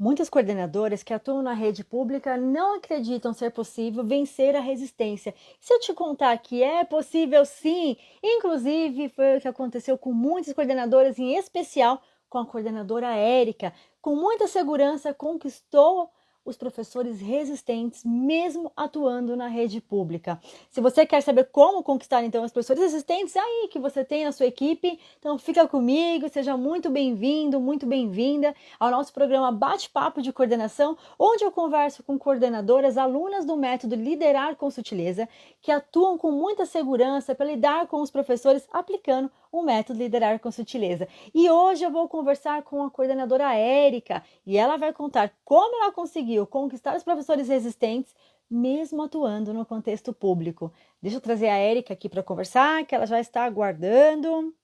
Muitas coordenadoras que atuam na rede pública não acreditam ser possível vencer a resistência. Se eu te contar que é possível sim, inclusive foi o que aconteceu com muitas coordenadoras, em especial com a coordenadora Érica, com muita segurança conquistou os professores resistentes, mesmo atuando na rede pública. Se você quer saber como conquistar então os professores resistentes, aí que você tem na sua equipe, então fica comigo, seja muito bem-vindo, muito bem-vinda ao nosso programa Bate-Papo de Coordenação, onde eu converso com coordenadoras, alunas do método Liderar com Sutileza, que atuam com muita segurança para lidar com os professores aplicando o método Liderar com Sutileza. E hoje eu vou conversar com a coordenadora Érica e ela vai contar como ela conseguiu conquistar os professores resistentes mesmo atuando no contexto público. Deixa eu trazer a Érica aqui para conversar, que ela já está aguardando.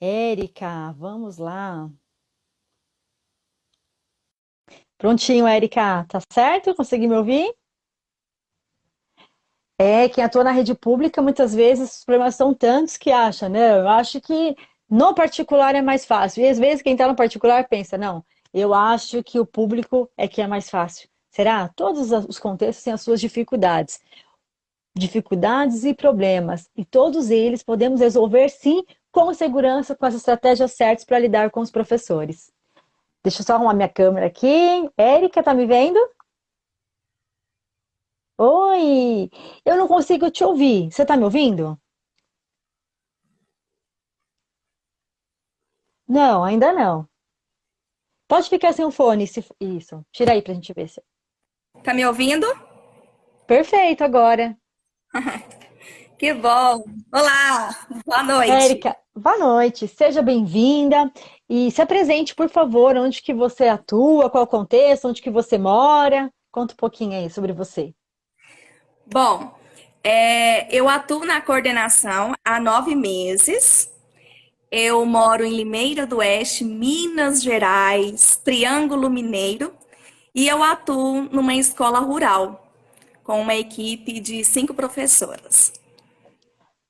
Érica, vamos lá. Prontinho, Érica, tá certo? Consegui me ouvir? Quem atua na rede pública, muitas vezes os problemas são tantos que acha, né? Eu acho que no particular é mais fácil. E às vezes quem está no particular pensa, não, eu acho que o público é que é mais fácil. Será? Todos os contextos têm as suas dificuldades. Dificuldades e problemas. E todos eles podemos resolver sim, com segurança, com as estratégias certas para lidar com os professores. Deixa eu só arrumar minha câmera aqui. Érica, tá me vendo? Oi! Eu não consigo te ouvir. Você tá me ouvindo? Não, ainda não. Pode ficar sem o fone, isso. Tira aí pra gente ver se. Tá me ouvindo? Perfeito agora. Que bom! Olá! Boa noite! Érica, boa noite. Seja bem-vinda e se apresente, por favor, onde que você atua, qual o contexto, onde que você mora. Conta um pouquinho aí sobre você. Bom, eu atuo na coordenação há 9 meses. Eu moro em Limeira do Oeste, Minas Gerais, Triângulo Mineiro, e eu atuo numa escola rural, com uma equipe de 5 professoras.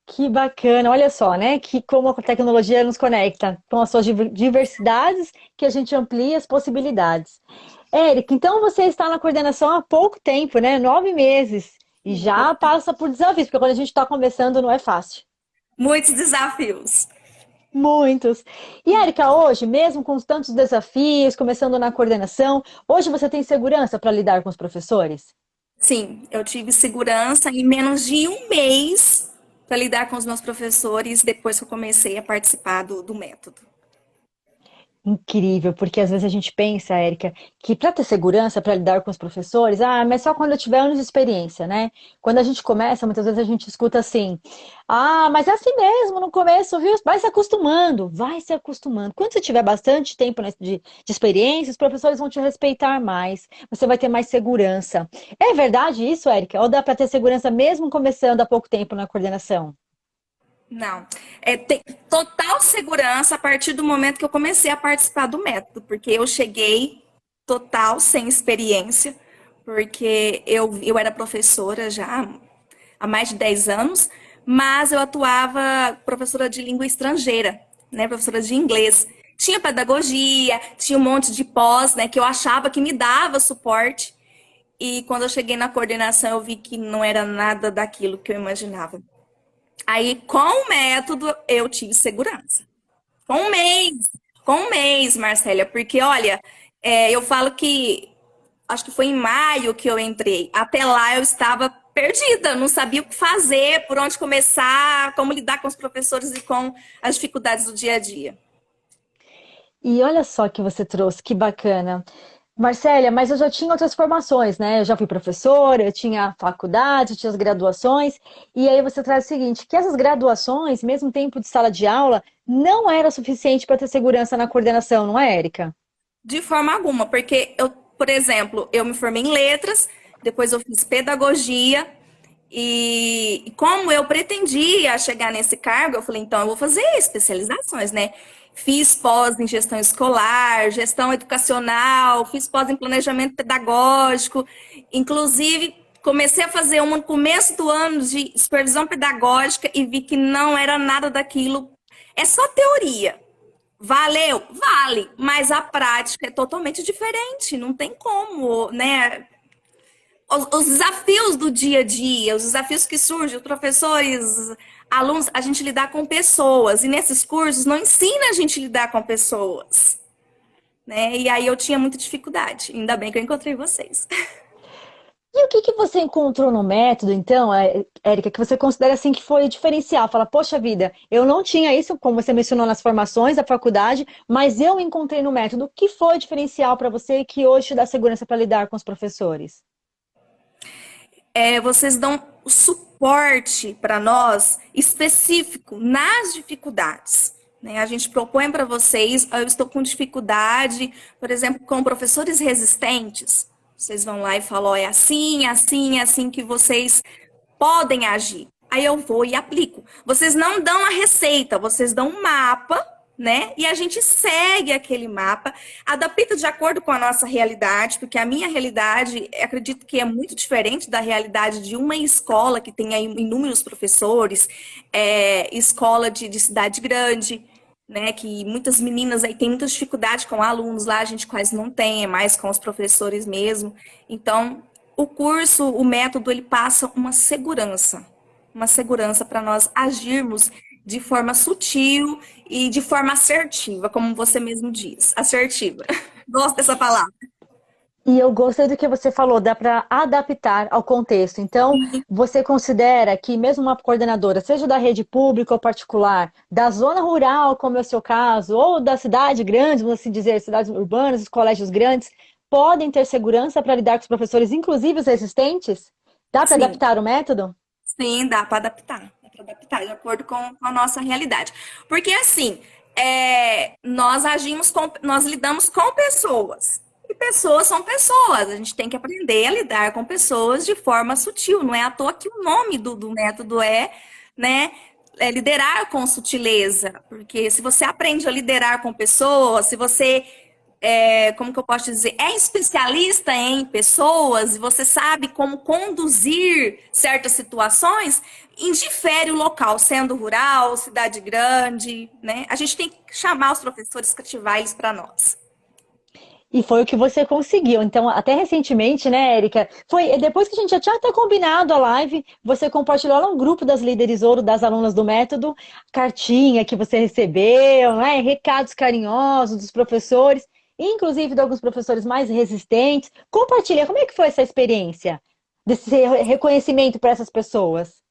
Que bacana, olha só, né? Que como a tecnologia nos conecta com as suas diversidades, que a gente amplia as possibilidades. Érica, então você está na coordenação há pouco tempo, né? 9 meses. E já passa por desafios, porque quando a gente está começando não é fácil. Muitos desafios. Muitos. E, Érica, hoje, mesmo com tantos desafios, começando na coordenação, hoje você tem segurança para lidar com os professores? Sim, eu tive segurança em menos de 1 mês para lidar com os meus professores depois que eu comecei a participar do método. Incrível, porque às vezes a gente pensa, Érica, que para ter segurança, para lidar com os professores, mas só quando eu tiver anos de experiência, né? Quando a gente começa, muitas vezes a gente escuta assim, mas é assim mesmo, no começo, viu? Vai se acostumando, vai se acostumando. Quando você tiver bastante tempo, né, de experiência, os professores vão te respeitar mais, você vai ter mais segurança. É verdade isso, Érica? Ou dá para ter segurança mesmo começando há pouco tempo na coordenação? Não, tem total segurança a partir do momento que eu comecei a participar do método, porque eu cheguei total sem experiência, porque eu era professora já há mais de 10 anos, mas eu atuava professora de língua estrangeira, né, professora de inglês. Tinha pedagogia, tinha um monte de pós, né, que eu achava que me dava suporte, e quando eu cheguei na coordenação eu vi que não era nada daquilo que eu imaginava. Aí, com o método, eu tive segurança. Com com um mês, Marcélia, porque olha, eu falo que acho que foi em maio que eu entrei. Até lá eu estava perdida, não sabia o que fazer, por onde começar, como lidar com os professores e com as dificuldades do dia a dia. E olha só que você trouxe, que bacana. Marcélia, mas eu já tinha outras formações, né? Eu já fui professora, eu tinha faculdade, eu tinha as graduações, e aí você traz o seguinte, que essas graduações, mesmo tempo de sala de aula, não era suficiente para ter segurança na coordenação, não é, Érica? De forma alguma, porque eu, por exemplo, eu me formei em letras, depois eu fiz pedagogia, e como eu pretendia chegar nesse cargo, eu falei, então eu vou fazer especializações, né? Fiz pós em gestão escolar, gestão educacional, fiz pós em planejamento pedagógico, inclusive comecei a fazer uma no começo do ano de supervisão pedagógica e vi que não era nada daquilo. É só teoria. Valeu? Vale, mas a prática é totalmente diferente, não tem como, né? Os desafios do dia a dia, os desafios que surgem, os professores, alunos, a gente lidar com pessoas, e nesses cursos não ensina a gente a lidar com pessoas, né? E aí eu tinha muita dificuldade, ainda bem que eu encontrei vocês. E o que que você encontrou no método, então, Érica, que você considera assim que foi diferencial? Fala, poxa vida, eu não tinha isso, como você mencionou nas formações da faculdade, mas eu encontrei no método. O que foi diferencial para você e que hoje te dá segurança para lidar com os professores? Vocês dão suporte para nós específico nas dificuldades. Né? A gente propõe para vocês, eu estou com dificuldade, por exemplo, com professores resistentes. Vocês vão lá e falam, oh, é assim, assim, assim que vocês podem agir. Aí eu vou e aplico. Vocês não dão a receita, vocês dão um mapa, né? E a gente segue aquele mapa, adapta de acordo com a nossa realidade, porque a minha realidade, acredito que é muito diferente da realidade de uma escola que tem aí inúmeros professores, escola de cidade grande, né? Que muitas meninas aí têm muita dificuldade com alunos, lá a gente quase não tem, é mais com os professores mesmo. Então, o curso, o método, ele passa uma segurança para nós agirmos de forma sutil e de forma assertiva, como você mesmo diz, assertiva. Gosto dessa palavra. E eu gostei do que você falou, dá para adaptar ao contexto. Então, você considera que mesmo uma coordenadora, seja da rede pública ou particular, da zona rural, como é o seu caso, ou da cidade grande, vamos assim dizer, cidades urbanas, os colégios grandes, podem ter segurança para lidar com os professores, inclusive os resistentes? Dá para Sim, adaptar o método? sim, dá para adaptar. Dá para adaptar de acordo com a nossa realidade. Porque assim, nós agimos com, nós lidamos com pessoas. E pessoas são pessoas. A gente tem que aprender a lidar com pessoas de forma sutil. Não é à toa que o nome do método né, liderar com sutileza. Porque se você aprende a liderar com pessoas, se você como que eu posso dizer, é especialista em pessoas e você sabe como conduzir certas situações, indifere o local, sendo rural, cidade grande, né? A gente tem que chamar os professores, cativar eles para nós. E foi o que você conseguiu. Então, até recentemente, né, Érica? Foi depois que a gente já tinha até combinado a live, você compartilhou lá no grupo das líderes ouro, das alunas do método, cartinha que você recebeu, né? Recados carinhosos dos professores, inclusive de alguns professores mais resistentes. Compartilha, como é que foi essa experiência? Desse reconhecimento para essas pessoas?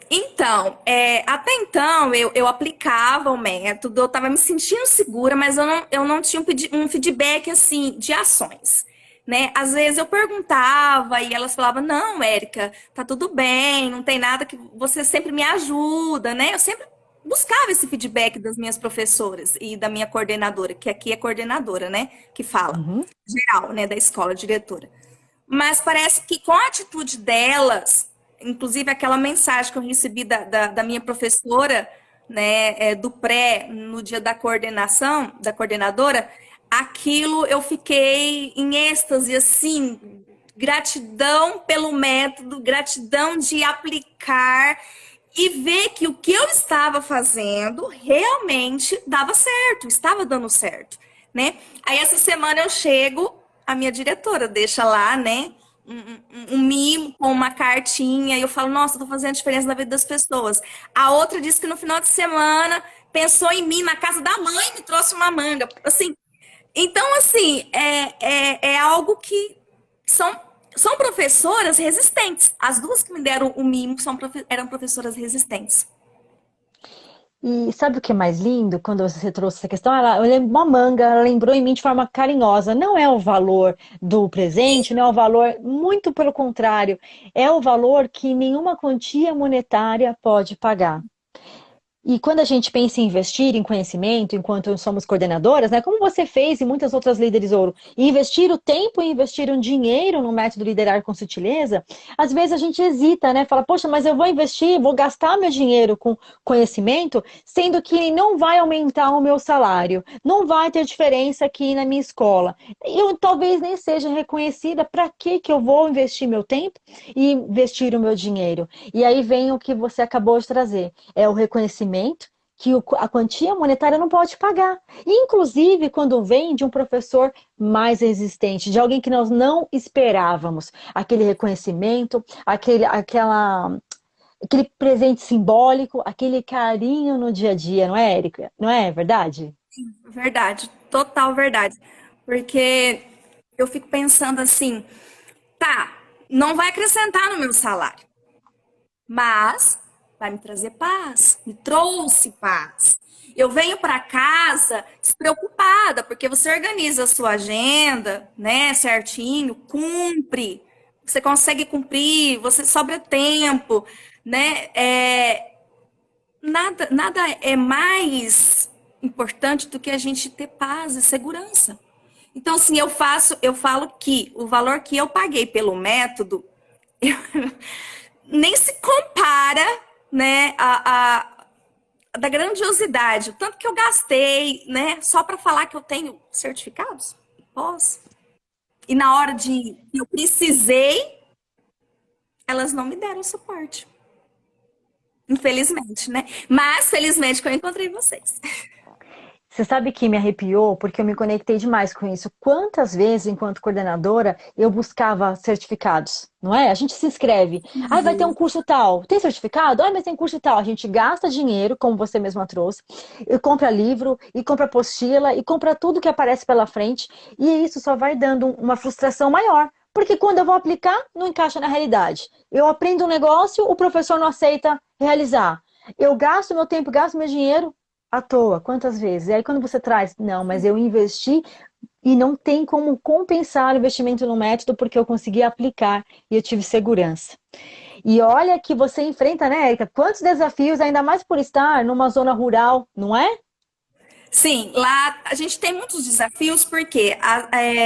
Então, até então eu aplicava o método, eu estava me sentindo segura, mas eu não tinha um feedback assim de ações. Né? Às vezes eu perguntava e elas falavam, não, Érica, tá tudo bem, não tem nada que você sempre me ajuda, né? Eu sempre buscava esse feedback das minhas professoras e da minha coordenadora, que aqui é coordenadora, né? Que fala, Uhum. geral, né? Da escola, diretora. Mas parece que com a atitude delas, inclusive aquela mensagem que eu recebi da minha professora, né, do pré, no dia da coordenação, da coordenadora, aquilo eu fiquei em êxtase, assim, gratidão pelo método, gratidão de aplicar e ver que o que eu estava fazendo realmente dava certo, estava dando certo, né? Aí essa semana eu chego, a minha diretora deixa lá, né? Um mimo com uma cartinha e eu falo, nossa, tô fazendo diferença na vida das pessoas. A outra disse que no final de semana pensou em mim na casa da mãe e me trouxe uma manga. Assim, então, assim, é algo que são, são professoras resistentes. As duas que me deram o mimo eram professoras resistentes. E sabe o que é mais lindo quando você trouxe essa questão? Eu lembro uma manga, ela lembrou em mim de forma carinhosa. Não é o valor do presente, não é o valor, muito pelo contrário, é o valor que nenhuma quantia monetária pode pagar. E quando a gente pensa em investir em conhecimento, enquanto somos coordenadoras, né, como você fez e muitas outras líderes ouro, investir o tempo e investir um dinheiro no método Liderar com Sutileza, às vezes a gente hesita, né? Fala, poxa, mas eu vou investir, vou gastar meu dinheiro com conhecimento, sendo que não vai aumentar o meu salário, não vai ter diferença aqui na minha escola. Eu talvez nem seja reconhecida, para que eu vou investir meu tempo e investir o meu dinheiro? E aí vem o que você acabou de trazer, é o reconhecimento que a quantia monetária não pode pagar. Inclusive, quando vem de um professor mais resistente, de alguém que nós não esperávamos, aquele reconhecimento, aquele presente simbólico, aquele carinho no dia a dia, não é, Érica? Não é verdade? Verdade, total verdade. Porque eu fico pensando assim, tá, não vai acrescentar no meu salário, mas vai me trazer paz, me trouxe paz. Eu venho para casa despreocupada, porque você organiza a sua agenda, né, certinho, cumpre, você consegue cumprir, você sobra tempo, né? Nada é mais importante do que a gente ter paz e segurança. Então, assim, eu falo que o valor que eu paguei pelo método nem se compara, né, da grandiosidade, o tanto que eu gastei, né, só para falar que eu tenho certificados, pós. E na hora de eu precisei, elas não me deram suporte. Infelizmente, né? Mas felizmente que eu encontrei vocês. Você sabe que me arrepiou porque eu me conectei demais com isso. Quantas vezes, enquanto coordenadora, eu buscava certificados, não é? A gente se inscreve. Ah, vai ter um curso tal. Tem certificado? Ah, mas tem curso tal. A gente gasta dinheiro, como você mesma trouxe, e compra livro, e compra apostila, e compra tudo que aparece pela frente. E isso só vai dando uma frustração maior. Porque quando eu vou aplicar, não encaixa na realidade. Eu aprendo um negócio, o professor não aceita realizar. Eu gasto meu tempo, gasto meu dinheiro, à toa, quantas vezes? E aí quando você traz, não, mas eu investi e não tem como compensar o investimento no método porque eu consegui aplicar e eu tive segurança. E olha que você enfrenta, né, Erika? Quantos desafios, ainda mais por estar numa zona rural, não é? Sim, lá a gente tem muitos desafios porque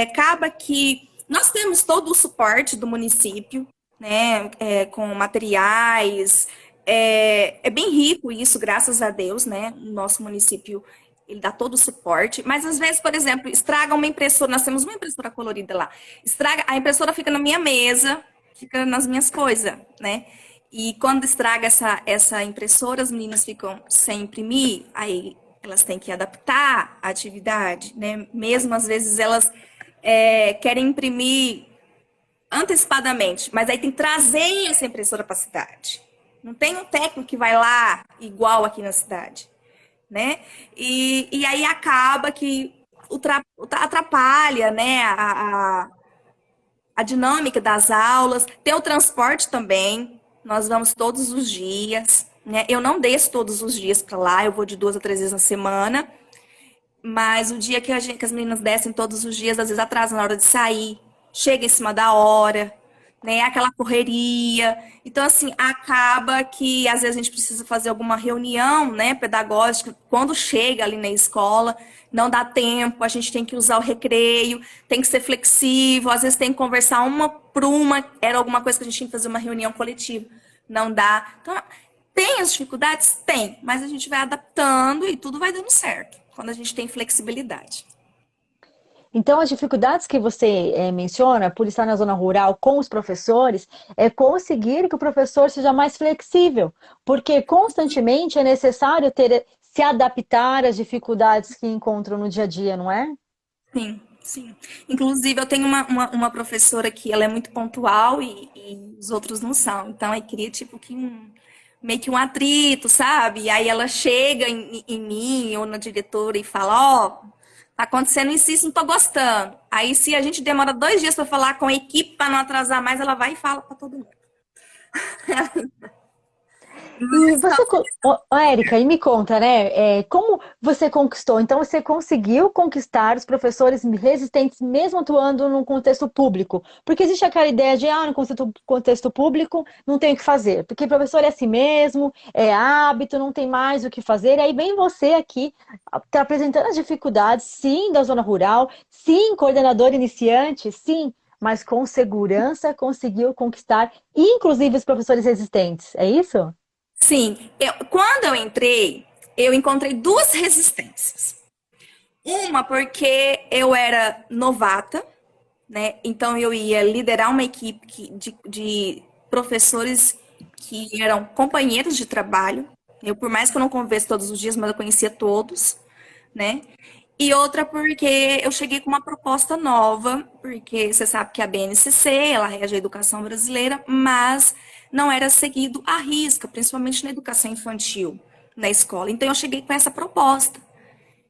acaba que nós temos todo o suporte do município, né, com materiais, é bem rico isso, graças a Deus, né, o nosso município ele dá todo o suporte, mas às vezes, por exemplo, estraga uma impressora, nós temos uma impressora colorida lá, estraga, a impressora fica na minha mesa, fica nas minhas coisas, né, e quando estraga essa impressora, as meninas ficam sem imprimir, aí elas têm que adaptar a atividade, né? Mesmo às vezes elas querem imprimir antecipadamente, mas aí tem que trazer essa impressora para a cidade. Não tem um técnico que vai lá igual aqui na cidade, né? E aí acaba que atrapalha, né? A dinâmica das aulas, tem o transporte também, nós vamos todos os dias, né? Eu não desço todos os dias para lá, eu vou de 2 a 3 vezes na semana, mas o dia que que as meninas descem todos os dias, às vezes atrasa na hora de sair, chega em cima da hora, né? Aquela correria. Então, assim, acaba que às vezes a gente precisa fazer alguma reunião, né, pedagógica, quando chega ali na escola, não dá tempo, a gente tem que usar o recreio, tem que ser flexível, às vezes tem que conversar uma por uma, era alguma coisa que a gente tinha que fazer uma reunião coletiva. Não dá. Então, tem as dificuldades? Tem, mas a gente vai adaptando e tudo vai dando certo, quando a gente tem flexibilidade. Então, as dificuldades que você menciona, por estar na zona rural com os professores, é conseguir que o professor seja mais flexível, porque constantemente é necessário se adaptar às dificuldades que encontram no dia a dia, não é? Sim, sim. Inclusive, eu tenho uma professora que ela é muito pontual e os outros não são. Então, aí cria tipo que meio que um atrito, sabe? E aí ela chega em mim ou na diretora e fala, ó, tá acontecendo isso, não tô gostando. Aí se a gente demora 2 dias para falar com a equipe para não atrasar mais, ela vai e fala para todo mundo. E você, Érica, e me conta, né? Como você conquistou? Então, você conseguiu conquistar os professores resistentes, mesmo atuando num contexto público? Porque existe aquela ideia de, no contexto público não tem o que fazer, porque professor é assim mesmo, é hábito, não tem mais o que fazer. E aí vem você aqui, tá apresentando as dificuldades, sim, da zona rural, sim, coordenador iniciante, sim, mas com segurança conseguiu conquistar, inclusive os professores resistentes. É isso? Sim, quando eu entrei, eu encontrei duas resistências. Uma porque eu era novata, né? Então eu ia liderar uma equipe de professores que eram companheiros de trabalho. Eu, por mais que eu não convivesse todos os dias, mas eu conhecia todos, né? E outra porque eu cheguei com uma proposta nova, porque você sabe que a BNCC, ela rege a educação brasileira, mas não era seguido à risca, principalmente na educação infantil, na escola. Então eu cheguei com essa proposta,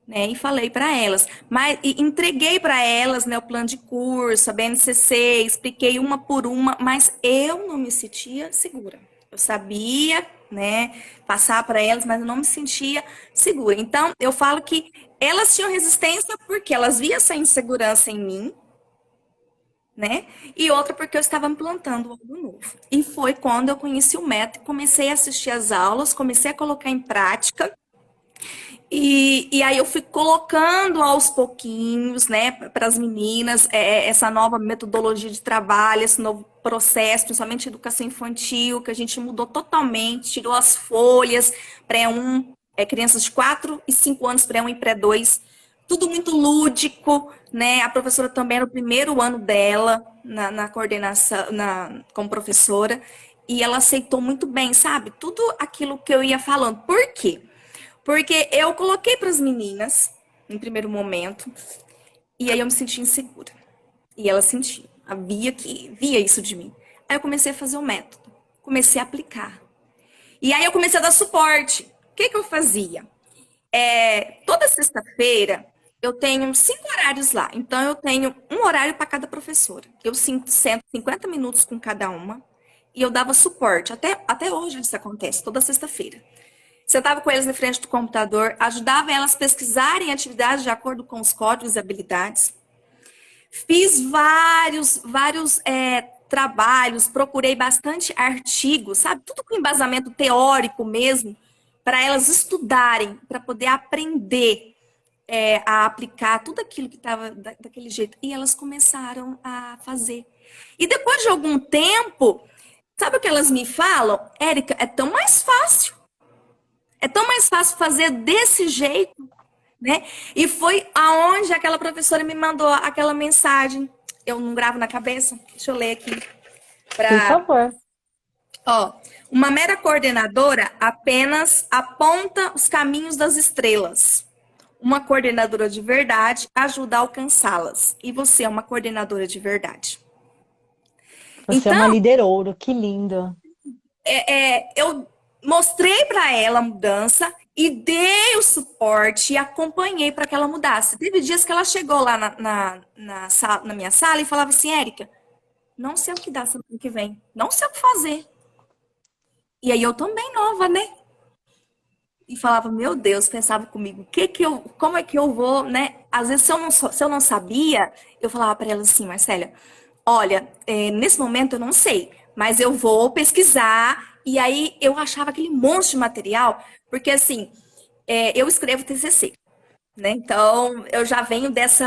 né? E falei para elas, mas e entreguei para elas, né, o plano de curso, a BNCC, expliquei uma por uma, mas eu não me sentia segura. Eu sabia, né, passar para elas, mas eu não me sentia segura. Então, eu falo que elas tinham resistência porque elas viam essa insegurança em mim, né? E outra porque eu estava implantando algo novo. E foi quando eu conheci o método, comecei a assistir às aulas, comecei a colocar em prática. E aí eu fui colocando aos pouquinhos, né, para as meninas, essa nova metodologia de trabalho, esse novo processo, principalmente educação infantil, que a gente mudou totalmente, tirou as folhas, pré-1, crianças de 4 e 5 anos, pré-1 e pré-2, tudo muito lúdico, né? A professora também era o primeiro ano dela na coordenação, como professora, e ela aceitou muito bem, sabe? Tudo aquilo que eu ia falando. Por quê? Porque eu coloquei para as meninas, em primeiro momento, e aí eu me senti insegura. E ela sentia, via isso de mim. Aí eu comecei a fazer o método, comecei a aplicar. E aí eu comecei a dar suporte. O que eu fazia? Toda sexta-feira eu tenho 5 horários lá. Então eu tenho um horário para cada professora. Eu sento 50 minutos com cada uma e eu dava suporte. Até hoje isso acontece, toda sexta-feira. Sentava com eles na frente do computador, ajudava elas a pesquisarem atividades de acordo com os códigos e habilidades. Fiz vários trabalhos, procurei bastante artigos, sabe? Tudo com embasamento teórico mesmo, para elas estudarem, para poder aprender a aplicar tudo aquilo que estava daquele jeito. E elas começaram a fazer. E depois de algum tempo, sabe o que elas me falam? Érica, é tão mais fácil. É tão mais fácil fazer desse jeito, né? E foi aonde aquela professora me mandou aquela mensagem. Eu não gravo na cabeça? Deixa eu ler aqui. Por favor. Ó, uma mera coordenadora apenas aponta os caminhos das estrelas. Uma coordenadora de verdade ajuda a alcançá-las. E você é uma coordenadora de verdade. Você é uma Então, líder ouro, que lindo. eu mostrei para ela a mudança e dei o suporte e acompanhei para que ela mudasse. Teve dias que ela chegou lá na minha sala e falava assim, Érica, não sei o que dá semana que vem, não sei o que fazer. E aí eu também nova, né? E falava, meu Deus, pensava comigo, como é que eu vou, né? Às vezes, se eu não sabia, eu falava para ela assim, Marcélia, olha, nesse momento eu não sei, mas eu vou pesquisar. E aí eu achava aquele monte de material, porque assim, eu escrevo TCC, né? Então eu já venho desse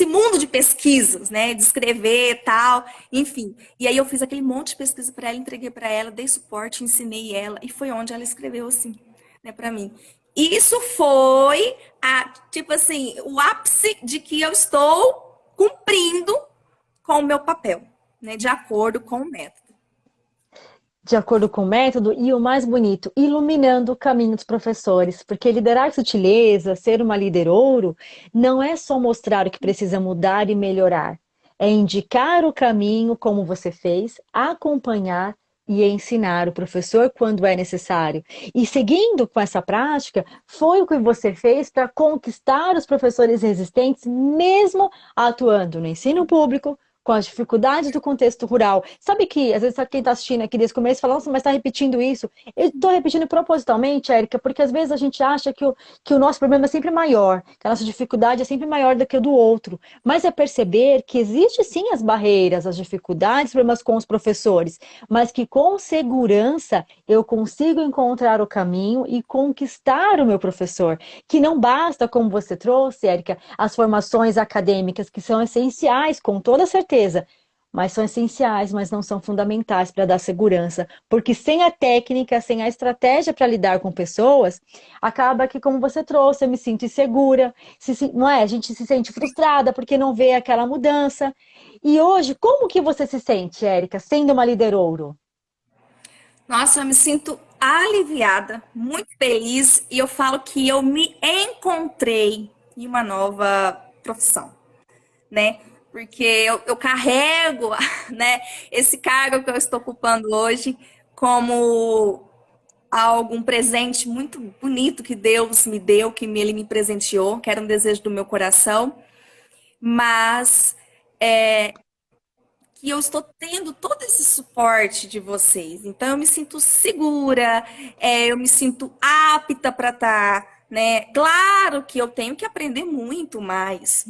mundo de pesquisas, né? De escrever e tal, enfim. E aí eu fiz aquele monte de pesquisa para ela, entreguei para ela, dei suporte, ensinei ela, e foi onde ela escreveu assim, né, para mim. Isso foi tipo assim, o ápice de que eu estou cumprindo com o meu papel, né, de acordo com o método. De acordo com o método, e o mais bonito, iluminando o caminho dos professores, porque liderar sutileza, ser uma líder ouro, não é só mostrar o que precisa mudar e melhorar, é indicar o caminho como você fez, acompanhar e ensinar o professor quando é necessário. E seguindo com essa prática, foi o que você fez para conquistar os professores resistentes, mesmo atuando no ensino público, com as dificuldades do contexto rural. Sabe que, às vezes, quem está assistindo aqui desde o começo fala, nossa, mas está repetindo isso. Eu estou repetindo propositalmente, Érica, porque às vezes a gente acha que o nosso problema é sempre maior, que a nossa dificuldade é sempre maior do que o do outro. Mas é perceber que existe sim as barreiras, as dificuldades, problemas com os professores, mas que com segurança eu consigo encontrar o caminho e conquistar o meu professor. Que não basta, como você trouxe, Érica, as formações acadêmicas, que são essenciais, com toda certeza, mas são essenciais, mas não são fundamentais para dar segurança, porque sem a técnica, sem a estratégia para lidar com pessoas, acaba que, como você trouxe, eu me sinto insegura, não é? A gente se sente frustrada porque não vê aquela mudança. E hoje, como que você se sente, Érica, sendo uma líder ouro? Nossa, eu me sinto aliviada, muito feliz e eu falo que eu me encontrei em uma nova profissão, né? Porque eu carrego, né, esse cargo que eu estou ocupando hoje como algo, um presente muito bonito que Deus me deu, que ele me presenteou, que era um desejo do meu coração, mas que eu estou tendo todo esse suporte de vocês. Então, eu me sinto segura, eu me sinto apta para estar, né? Claro que eu tenho que aprender muito mais,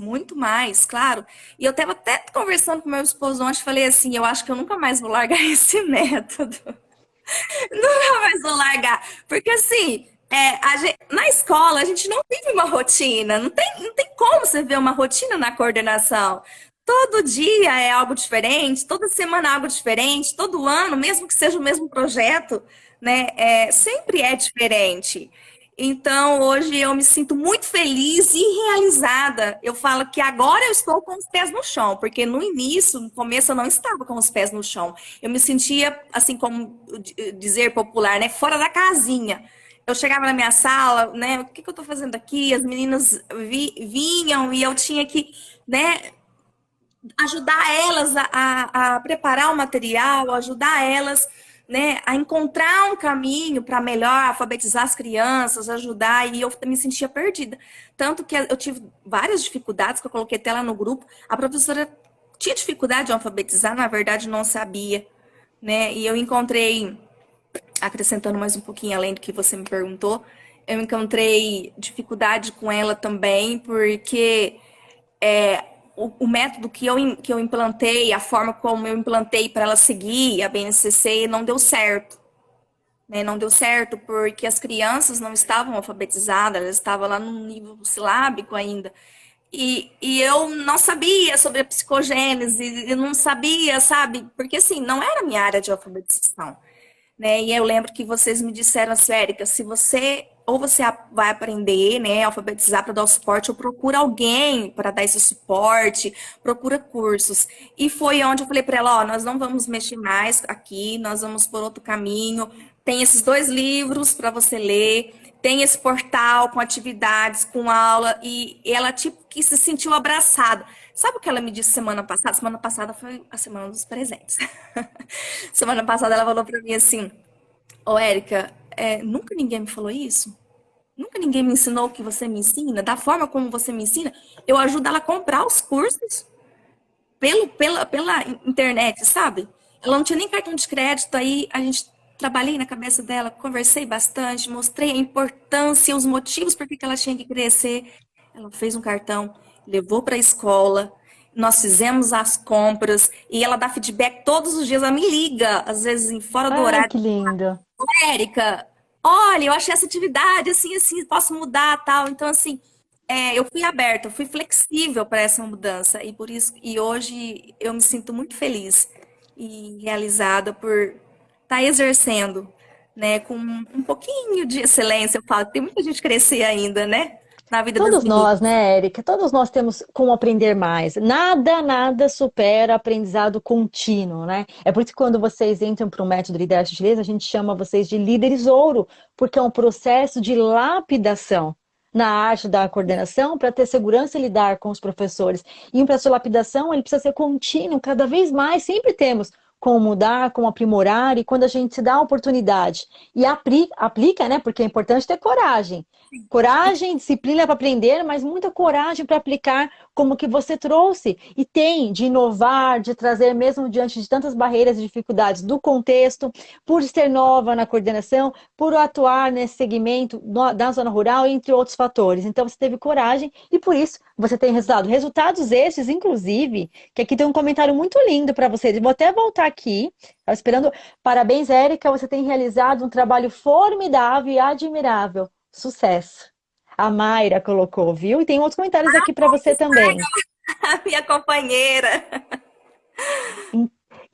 claro. E eu estava até conversando com meu esposo ontem, falei assim, eu acho que eu nunca mais vou largar esse método. Nunca mais vou largar. Porque assim, na escola a gente não vive uma rotina, não tem como você ver uma rotina na coordenação. Todo dia é algo diferente, toda semana é algo diferente, todo ano, mesmo que seja o mesmo projeto, né, sempre é diferente. Então, hoje eu me sinto muito feliz e realizada. Eu falo que agora eu estou com os pés no chão, porque no início, no começo, eu não estava com os pés no chão. Eu me sentia, assim como dizer popular, né, fora da casinha. Eu chegava na minha sala, né, o que eu estou fazendo aqui? As meninas vinham e eu tinha que, né, ajudar elas a preparar o material, ajudar elas, né, a encontrar um caminho para melhor alfabetizar as crianças, ajudar, e eu me sentia perdida. Tanto que eu tive várias dificuldades, que eu coloquei até lá no grupo, a professora tinha dificuldade de alfabetizar, na verdade não sabia, né, e eu encontrei, acrescentando mais um pouquinho além do que você me perguntou, eu encontrei dificuldade com ela também, porque o método que eu implantei, a forma como eu implantei para ela seguir a BNCC não deu certo. Né? Não deu certo porque as crianças não estavam alfabetizadas, elas estavam lá no nível silábico ainda. E eu não sabia sobre a psicogênese, eu não sabia, sabe? Porque assim, não era a minha área de alfabetização. Né? E eu lembro que vocês me disseram assim, Érica, se você ou você vai aprender, né, alfabetizar para dar o suporte, ou procura alguém para dar esse suporte, procura cursos. E foi onde eu falei para ela, ó, nós não vamos mexer mais aqui, nós vamos por outro caminho. Tem esses 2 livros para você ler, tem esse portal com atividades, com aula, e ela tipo que se sentiu abraçada. Sabe o que ela me disse semana passada? Semana passada foi a semana dos presentes. Semana passada ela falou pra mim assim, ô Érica, nunca ninguém me falou isso? Nunca ninguém me ensinou o que você me ensina? Da forma como você me ensina, eu ajudo ela a comprar os cursos pela internet, sabe? Ela não tinha nem cartão de crédito, aí a gente trabalhei na cabeça dela, conversei bastante, mostrei a importância, os motivos por que ela tinha que crescer. Ela fez um cartão, levou para a escola, nós fizemos as compras e ela dá feedback todos os dias. Ela me liga, às vezes fora do Ai, horário. que lindo. Érica, olha, eu achei essa atividade assim, assim, posso mudar, tal. Então, assim, eu fui aberta, eu fui flexível para essa mudança e por isso, e hoje eu me sinto muito feliz e realizada por estar exercendo, né, com um pouquinho de excelência. Eu falo, tem muita gente crescer ainda, né, na vida das Todos nós, meninas. né, Érica? Todos nós temos como aprender mais. Nada supera aprendizado contínuo, né? É por isso que quando vocês entram para o método Liderança Chinesa, a gente chama vocês de líderes ouro, porque é um processo de lapidação na arte da coordenação para ter segurança e lidar com os professores. E um processo de lapidação, ele precisa ser contínuo, cada vez mais, sempre temos como mudar, como aprimorar, e quando a gente se dá a oportunidade e aplica, né? Porque é importante ter coragem. Coragem, disciplina para aprender, mas muita coragem para aplicar como que você trouxe. E tem de inovar, de trazer mesmo diante de tantas barreiras e dificuldades do contexto, por ser nova na coordenação, por atuar nesse segmento da zona rural, entre outros fatores. Então você teve coragem e por isso você tem resultado. Resultados esses, inclusive, que aqui tem um comentário muito lindo para você. Vou até voltar aqui. Estava esperando. Parabéns, Érica. Você tem realizado um trabalho formidável e admirável. Sucesso. A Mayra colocou, viu? E tem outros comentários aqui para você também. A minha companheira.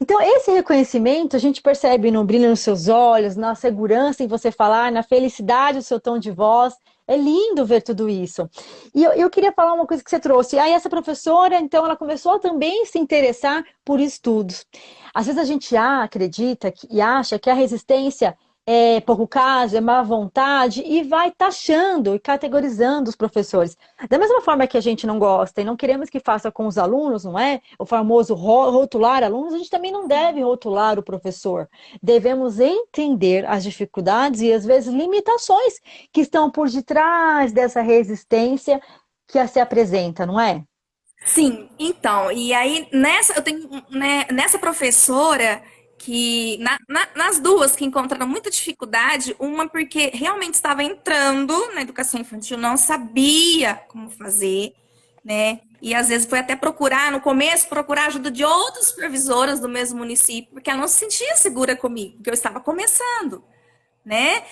Então, esse reconhecimento a gente percebe no brilho nos seus olhos, na segurança em você falar, na felicidade do seu tom de voz. É lindo ver tudo isso. E eu queria falar uma coisa que você trouxe. Aí, essa professora, então, ela começou a também se interessar por estudos. Às vezes a gente acredita e acha que a resistência é pouco caso, é má vontade, e vai taxando e categorizando os professores. Da mesma forma que a gente não gosta e não queremos que faça com os alunos, não é? O famoso rotular alunos, a gente também não deve rotular o professor. Devemos entender as dificuldades e, às vezes, limitações que estão por detrás dessa resistência que se apresenta, não é? Sim, então, e aí nessa eu tenho, né, nessa professora que nas duas que encontraram muita dificuldade, uma porque realmente estava entrando na educação infantil, não sabia como fazer, né? E às vezes foi até procurar, no começo, procurar ajuda de outras supervisoras do mesmo município, porque ela não se sentia segura comigo, porque eu estava começando, né?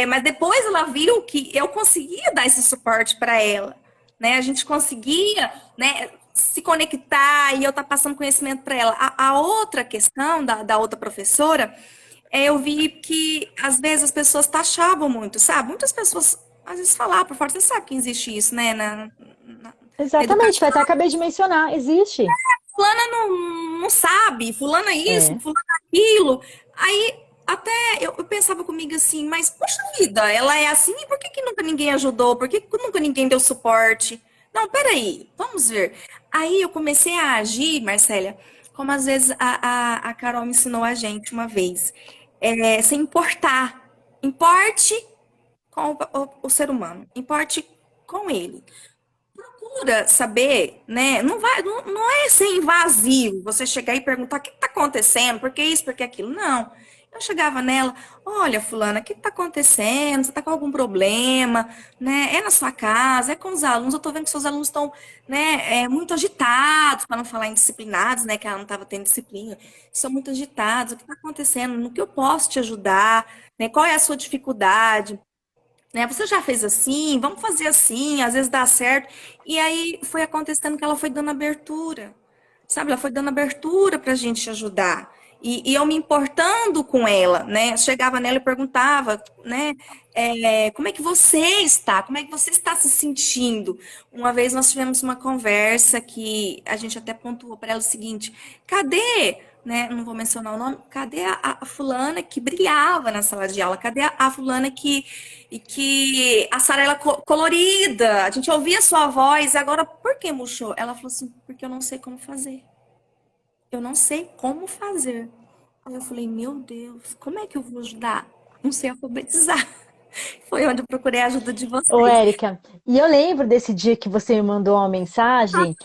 Mas depois ela viu que eu conseguia dar esse suporte para ela, né? A gente conseguia, né, se conectar e eu estar passando conhecimento para ela. A outra questão da outra professora, eu vi que às vezes as pessoas taxavam muito, sabe? Muitas pessoas às vezes falavam por fora, você sabe que existe isso, né? Na Exatamente, foi educação. até acabei de mencionar, existe. Fulana não sabe, fulana isso, É. fulana aquilo. Aí até eu pensava comigo assim, mas poxa vida, ela é assim, e por que nunca ninguém ajudou? Por que nunca ninguém deu suporte? Não, peraí, vamos ver. Aí eu comecei a agir, Marcélia, como às vezes a Carol me ensinou a gente uma vez, sem importar. Importe com o ser humano, importe com ele. Procura saber, né? Não é ser invasivo você chegar e perguntar o que está acontecendo, por que isso, por que aquilo. Não. Eu chegava nela, olha, fulana, o que está acontecendo? Você está com algum problema, né? É na sua casa, é com os alunos. Eu estou vendo que seus alunos estão, né, muito agitados, para não falar indisciplinados, né? Que ela não estava tendo disciplina. São muito agitados. O que está acontecendo? No que eu posso te ajudar? Né? Qual é a sua dificuldade? Né? Você já fez assim, vamos fazer assim, às vezes dá certo. E aí foi acontecendo que ela foi dando abertura, sabe? Ela foi dando abertura para a gente ajudar. E eu me importando com ela, né? Chegava nela e perguntava, né? Como é que você está? Como é que você está se sentindo? Uma vez nós tivemos uma conversa que a gente até pontuou para ela o seguinte: cadê, né? Não vou mencionar o nome. Cadê a fulana que brilhava na sala de aula? Cadê a fulana que a Sarela colorida? A gente ouvia a sua voz. Agora, por que murchou? Ela falou assim: porque eu não sei como fazer. Eu não sei como fazer. Aí eu falei, meu Deus, como é que eu vou ajudar? Não sei alfabetizar. Foi onde eu procurei a ajuda de Ô, vocês. Érica, e eu lembro desse dia que você me mandou uma mensagem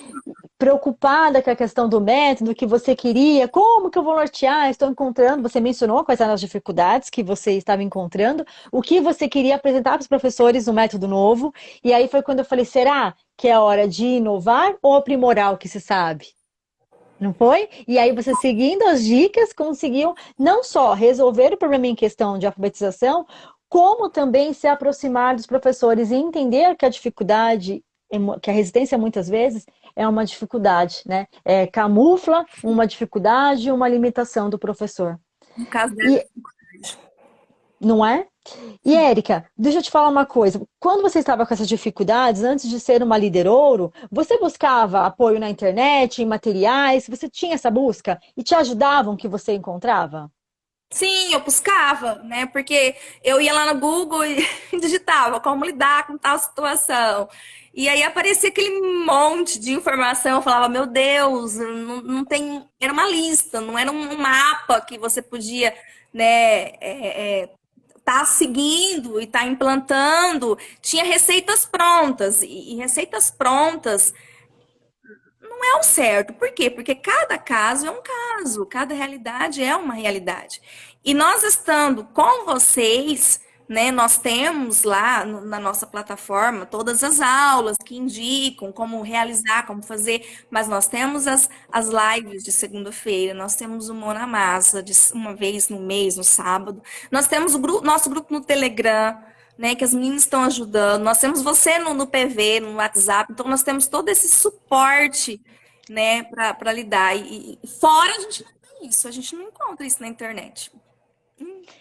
preocupada com a questão do método que você queria, como que eu vou nortear? Estou encontrando, você mencionou quais eram as dificuldades que você estava encontrando, o que você queria apresentar para os professores no método novo, e aí foi quando eu falei, será que é hora de inovar ou aprimorar o que se sabe? Não foi? E aí você seguindo as dicas conseguiu não só resolver o problema em questão de alfabetização, como também se aproximar dos professores e entender que a dificuldade, que a resistência muitas vezes é uma dificuldade, né? Camufla uma dificuldade, uma limitação do professor. No caso dela, E não é? E Érica, deixa eu te falar uma coisa. Quando você estava com essas dificuldades, antes de ser uma líder ouro, você buscava apoio na internet, em materiais? Você tinha essa busca? E te ajudavam que você encontrava? sim, eu buscava, né? Porque eu ia lá no Google e digitava como lidar com tal situação. E aí aparecia aquele monte de informação. Eu falava, meu Deus, não tem. Era uma lista, não era um mapa que você podia, né, tá seguindo e tá implantando. Tinha receitas prontas. E receitas prontas não é o certo. Por quê? Porque cada caso é um caso, cada realidade é uma realidade. E nós estando com vocês, né, nós temos lá na nossa plataforma todas as aulas que indicam como realizar, como fazer, mas nós temos as lives de segunda-feira, nós temos o Mona Massa de uma vez no mês, no sábado, nós temos o nosso grupo no Telegram, né, que as meninas estão ajudando. Nós temos você no PV, no WhatsApp, então nós temos todo esse suporte, né, para lidar. E fora a gente não tem isso, a gente não encontra isso na internet.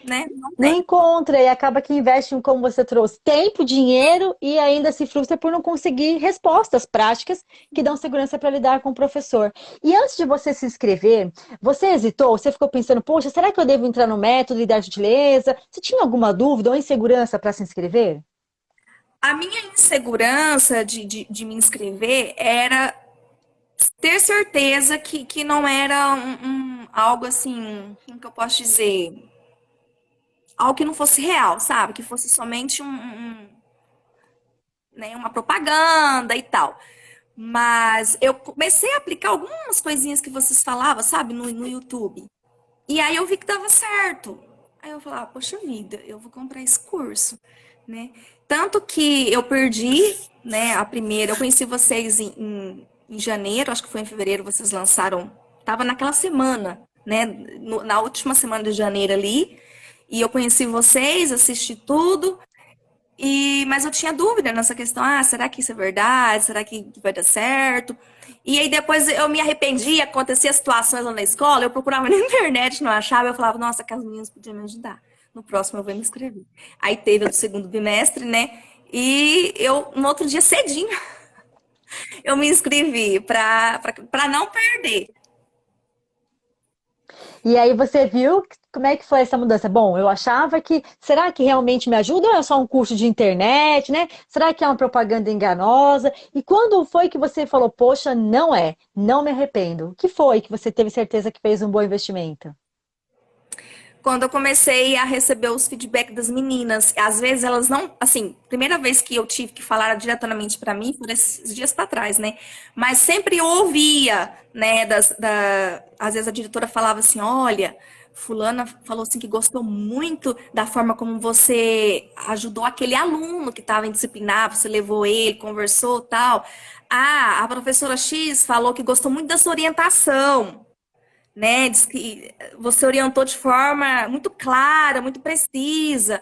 né? Não Não tem. encontra e acaba que investe, como você trouxe, tempo, dinheiro e ainda se frustra por não conseguir respostas práticas que dão segurança para lidar com o professor. E antes de você se inscrever, você hesitou? Você ficou pensando, poxa, será que eu devo entrar no método e dar gentileza? Você tinha alguma dúvida ou insegurança para se inscrever? A minha insegurança de me inscrever era ter certeza que não era algo assim, como que eu posso dizer? Algo que não fosse real, sabe? Que fosse somente né, uma propaganda e tal. Mas eu comecei a aplicar algumas coisinhas que vocês falavam, sabe, no YouTube. E aí eu vi que dava certo. Aí eu falava, poxa vida, eu vou comprar esse curso, né? Tanto que eu perdi, né, a primeira. Eu conheci vocês em janeiro, acho que foi em fevereiro, vocês lançaram. Tava naquela semana, né? Na última semana de janeiro ali. E eu conheci vocês, assisti tudo. Mas eu tinha dúvida nessa questão, será que isso é verdade? Será que vai dar certo? E aí depois eu me arrependi, acontecia situações lá na escola, eu procurava na internet, não achava, eu falava, nossa, que as meninas podiam me ajudar. No próximo eu vou me inscrever. Aí teve o do segundo bimestre, né? E eu, no outro dia cedinho, eu me inscrevi para não perder. E aí você viu como é que foi essa mudança? Bom, eu achava que, será que realmente me ajuda ou é só um curso de internet, né? Será que é uma propaganda enganosa? E quando foi que você falou, poxa, não é, não me arrependo? O que foi que você teve certeza que fez um bom investimento? Quando eu comecei a receber os feedbacks das meninas, às vezes elas não, assim, primeira vez que eu tive que falar diretamente para mim foi esses dias para trás, né? Mas sempre eu ouvia, né, às vezes a diretora falava assim, olha, fulana falou assim que gostou muito da forma como você ajudou aquele aluno que estava indisciplinar, você levou ele, conversou, tal. Ah, a professora X falou que gostou muito da sua orientação, né? Diz que você orientou de forma muito clara, muito precisa.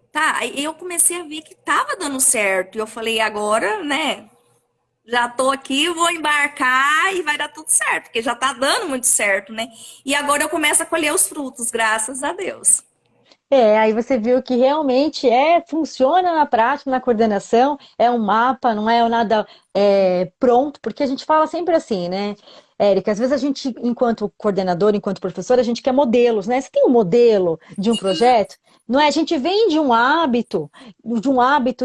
Tá, aí eu comecei a ver que tava dando certo. E eu falei, agora, né? Já tô aqui, vou embarcar e vai dar tudo certo, porque já tá dando muito certo, né? E agora eu começo a colher os frutos, graças a Deus. É, aí você viu que realmente funciona na prática, na coordenação, é um mapa, não é nada pronto, porque a gente fala sempre assim, né, Érica? Às vezes a gente, enquanto coordenador, enquanto professor, a gente quer modelos, né? Você tem um modelo de um projeto? Não é? A gente vem de um hábito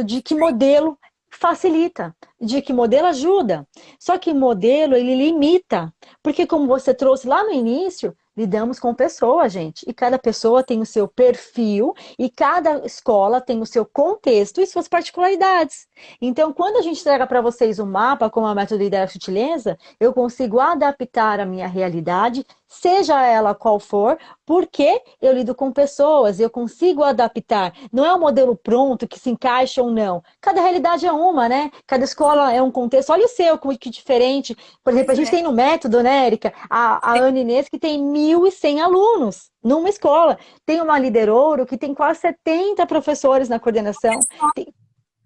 de que modelo facilita, de que modelo ajuda. Só que modelo, ele limita, porque como você trouxe lá no início, lidamos com pessoas, gente, e cada pessoa tem o seu perfil e cada escola tem o seu contexto e suas particularidades. Então, quando a gente entrega para vocês um mapa com a método Ideia Sutileza, eu consigo adaptar a minha realidade, seja ela qual for, porque eu lido com pessoas, eu consigo adaptar. Não é um modelo pronto que se encaixa ou não. Cada realidade é uma, né? Cada escola é um contexto. Olha o seu, como que diferente. Por exemplo, a Pois gente é. tem no método, né, Érica, a Ana Inês, que tem 1.100 alunos numa escola. Tem uma Liderouro que tem quase 70 professores na coordenação.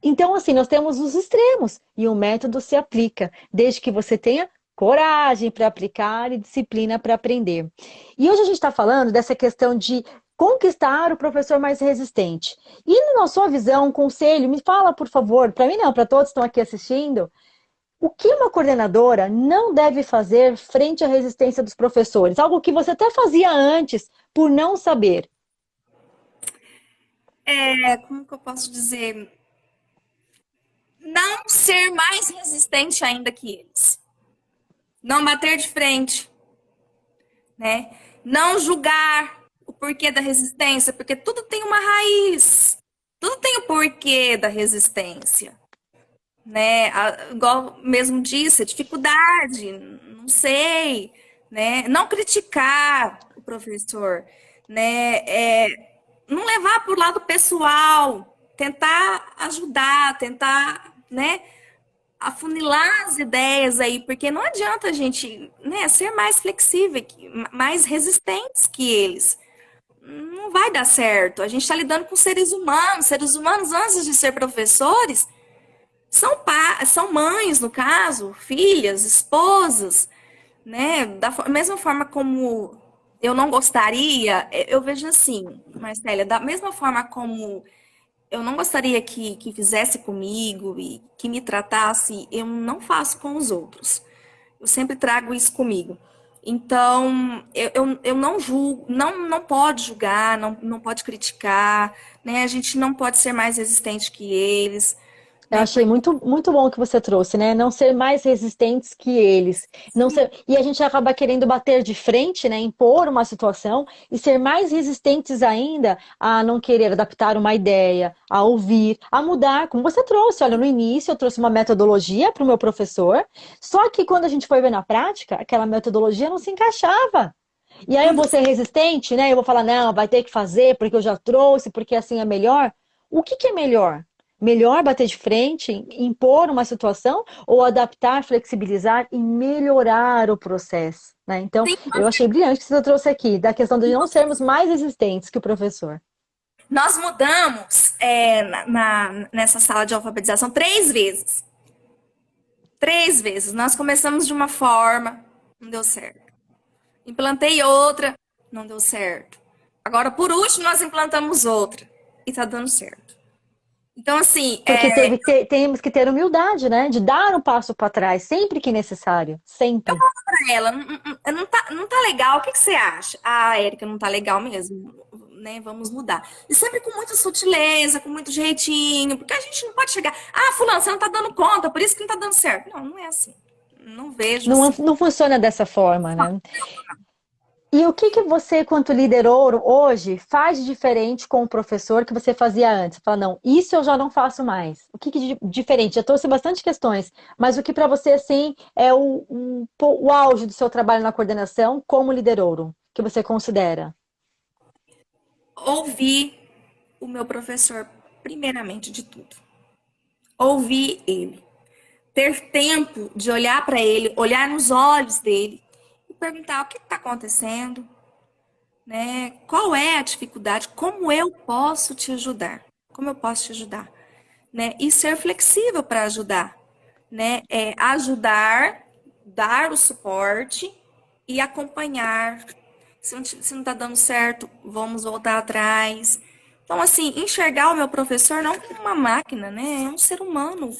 Então, assim, nós temos os extremos e o método se aplica, desde que você tenha coragem para aplicar e disciplina para aprender. E hoje a gente está falando dessa questão de conquistar o professor mais resistente. E na sua visão, um conselho, me fala, por favor, para mim não, para todos que estão aqui assistindo, o que uma coordenadora não deve fazer frente à resistência dos professores? Algo que você até fazia antes, por não saber. Como que eu posso dizer? Não ser mais resistente ainda que eles. Não bater de frente, né? Não julgar o porquê da resistência, porque tudo tem uma raiz. Tudo tem o porquê da resistência, né? Igual mesmo disse, a dificuldade, não sei, né? Não criticar o professor, né? Não levar para o lado pessoal, tentar ajudar, tentar, né? Afunilar as ideias aí, porque não adianta a gente, né, ser mais flexível, mais resistentes que eles. Não vai dar certo. A gente está lidando com seres humanos. Seres humanos, antes de ser professores, são mães, no caso, filhas, esposas, né? Da mesma forma como eu não gostaria, eu vejo assim, Marcélia, da mesma forma como eu não gostaria que fizesse comigo e que me tratasse, eu não faço com os outros. Eu sempre trago isso comigo. Então, eu não julgo, não pode julgar, não pode criticar, né? A gente não pode ser mais resistente que eles, Eu né? achei muito bom o que você trouxe, né? Não ser mais resistentes que eles. Não ser... E a gente acaba querendo bater de frente, né? Impor uma situação e ser mais resistentes ainda a não querer adaptar uma ideia, a ouvir, a mudar, como você trouxe. Olha, no início eu trouxe uma metodologia para o meu professor, só que quando a gente foi ver na prática, aquela metodologia não se encaixava. E aí eu vou ser resistente, né? Eu vou falar, não, vai ter que fazer porque eu já trouxe, porque assim é melhor. O que que é melhor? Melhor bater de frente, impor uma situação ou adaptar, flexibilizar e melhorar o processo, né? Então, Sim, eu achei brilhante o que você trouxe aqui, da questão de não sermos mais resistentes que o professor. nós mudamos nessa sala de alfabetização 3 vezes. 3 vezes. Nós começamos de uma forma, não deu certo. Implantei outra, não deu certo. Agora, por último, nós implantamos outra e tá dando certo. Então, assim, Porque temos que ter humildade, né? De dar um passo para trás, sempre que necessário. Sempre. pra ela, não tá legal, o que você acha? Ah, Érica, não tá legal mesmo, né? Vamos mudar. E sempre com muita sutileza, com muito jeitinho, porque a gente não pode chegar, ah, fulano, você não tá dando conta, por isso que não tá dando certo. Não, não é assim. Não vejo Não, assim. não funciona dessa forma, né? E o que que você, quanto líder ouro, hoje faz de diferente com o professor que você fazia antes? Fala, não, isso eu já não faço mais. O que que de diferente? Já trouxe bastante questões, mas o que para você, assim, é o auge do seu trabalho na coordenação como líder ouro, que você considera? Ouvir o meu professor, primeiramente de tudo. Ouvir ele. Ter tempo de olhar para ele, olhar nos olhos dele e perguntar o que está acontecendo, né? Qual é a dificuldade? Como eu posso te ajudar? Como eu posso te ajudar? Né? E ser flexível para ajudar, né? É ajudar, dar o suporte e acompanhar. Se não está dando certo, vamos voltar atrás. Então, assim, enxergar o meu professor não como uma máquina, né? É um ser humano.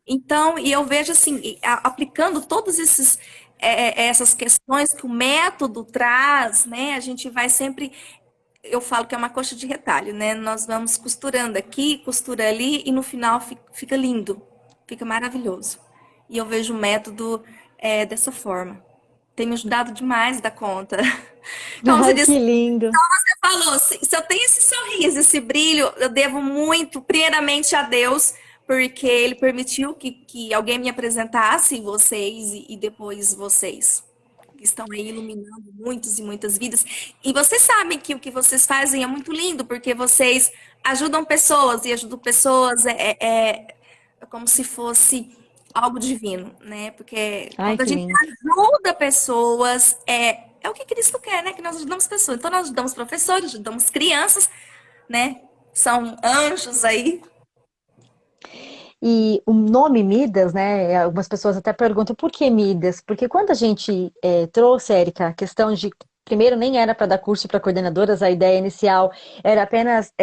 Então, e eu vejo assim, aplicando todos esses essas questões que o método traz, né? A gente vai sempre, eu falo que é uma coxa de retalho, né? Nós vamos costurando aqui, costura ali e no final fica lindo, fica maravilhoso. E eu vejo o método dessa forma. Tem me ajudado demais da conta. Como você Ai, disse, que lindo! você falou, se eu tenho esse sorriso, esse brilho, eu devo muito, primeiramente, a Deus, porque Ele permitiu que alguém me apresentasse vocês e depois vocês, que estão aí iluminando muitos e muitas vidas. E vocês sabem que o que vocês fazem é muito lindo, porque vocês ajudam pessoas, e ajudam pessoas é como se fosse algo divino, né? Porque Ai, quando a que gente lindo! ajuda pessoas, é o que Cristo quer, né? Que nós ajudamos pessoas. Então, nós ajudamos professores, ajudamos crianças, né? São anjos aí. E o nome Midas, né? Algumas pessoas até perguntam por que Midas? Porque quando a gente trouxe, Érica, a questão de. Primeiro, nem era para dar curso para coordenadoras, a ideia inicial era apenas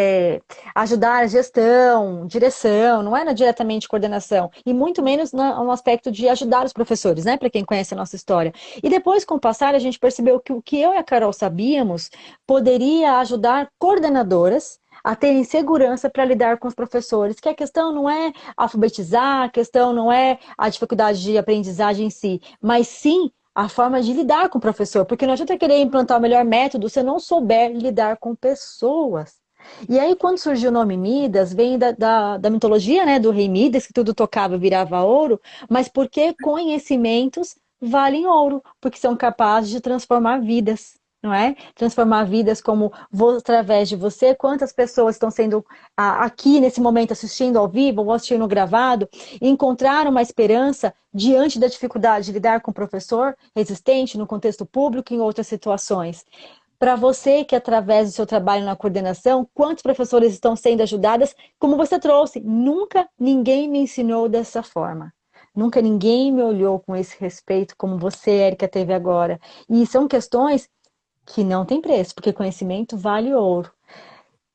ajudar a gestão, direção, não era diretamente coordenação, e muito menos no aspecto de ajudar os professores, né? Para quem conhece a nossa história. E depois, com o passar, a gente percebeu que o que eu e a Carol sabíamos poderia ajudar coordenadoras a terem segurança para lidar com os professores, que a questão não é alfabetizar, a questão não é a dificuldade de aprendizagem em si, mas sim a forma de lidar com o professor, porque não adianta querer implantar o melhor método se eu não souber lidar com pessoas. E aí, quando surgiu o nome Midas, vem da mitologia, né, do rei Midas, que tudo tocava e virava ouro, mas porque conhecimentos valem ouro, porque são capazes de transformar vidas, não é? Transformar vidas como através de você, quantas pessoas estão sendo aqui nesse momento assistindo ao vivo ou assistindo gravado, e encontrar uma esperança diante da dificuldade de lidar com o professor resistente no contexto público e em outras situações. Para você que através do seu trabalho na coordenação, quantos professores estão sendo ajudadas? Como você trouxe, nunca ninguém me ensinou dessa forma. Nunca ninguém me olhou com esse respeito como você, Érica, teve agora. E são questões que não tem preço, porque conhecimento vale ouro.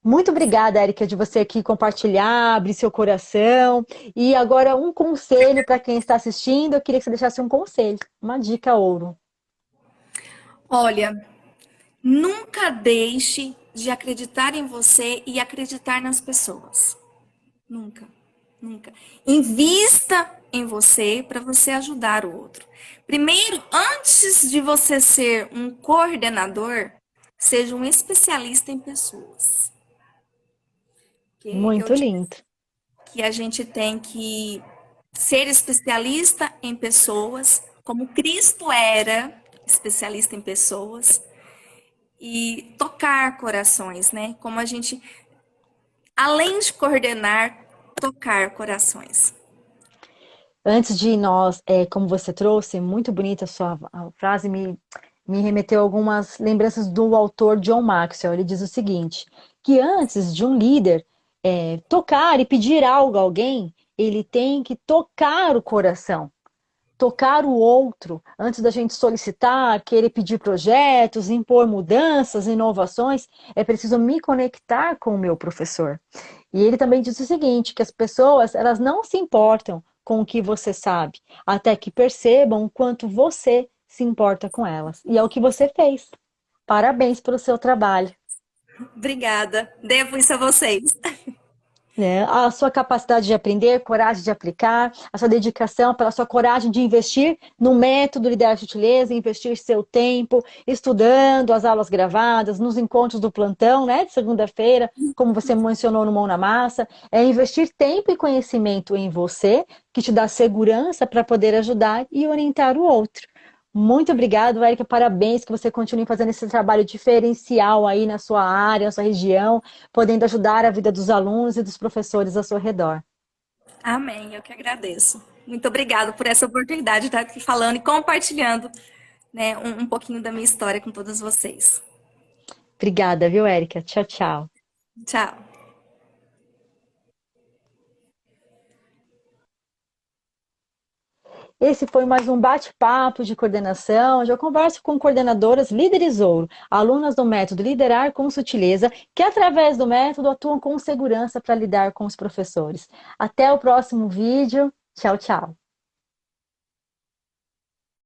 Muito obrigada, Érica, de você aqui compartilhar, abrir seu coração. E agora um conselho para quem está assistindo, eu queria que você deixasse um conselho, uma dica ouro. Olha, nunca deixe de acreditar em você e acreditar nas pessoas. Nunca, nunca. Invista em você para você ajudar o outro. Primeiro, antes de você ser um coordenador, seja um especialista em pessoas. Porque eu Muito digo lindo. que a gente tem que ser especialista em pessoas, como Cristo era especialista em pessoas, e tocar corações, né? Como a gente, além de coordenar, tocar corações. Antes de nós, como você trouxe, muito bonita a frase, me remeteu a algumas lembranças do autor John Maxwell. Ele diz o seguinte, que antes de um líder tocar e pedir algo a alguém, ele tem que tocar o coração, tocar o outro, antes da gente solicitar, querer pedir projetos, impor mudanças, inovações, é preciso me conectar com o meu professor. E ele também diz o seguinte, que as pessoas, elas não se importam com o que você sabe, até que percebam o quanto você se importa com elas. E é o que você fez. Parabéns pelo seu trabalho. Obrigada. Devo isso a vocês. Né? A sua capacidade de aprender, coragem de aplicar, a sua dedicação, pela sua coragem de investir no método Liderar Sutileza, investir seu tempo, estudando as aulas gravadas, nos encontros do plantão, né, de segunda-feira, como você mencionou no Mão na Massa, é investir tempo e conhecimento em você, que te dá segurança para poder ajudar e orientar o outro. Muito obrigado, Érica. Parabéns que você continue fazendo esse trabalho diferencial aí na sua área, na sua região, podendo ajudar a vida dos alunos e dos professores ao seu redor. Amém, eu que agradeço. Muito obrigada por essa oportunidade de estar aqui falando e compartilhando, né, um pouquinho da minha história com todos vocês. Obrigada, viu, Érica? Tchau, tchau. Tchau. Esse foi mais um bate-papo de coordenação, onde eu converso com coordenadoras líderes ouro, alunas do método Liderar com Sutileza, que através do método atuam com segurança para lidar com os professores. Até o próximo vídeo. Tchau, tchau.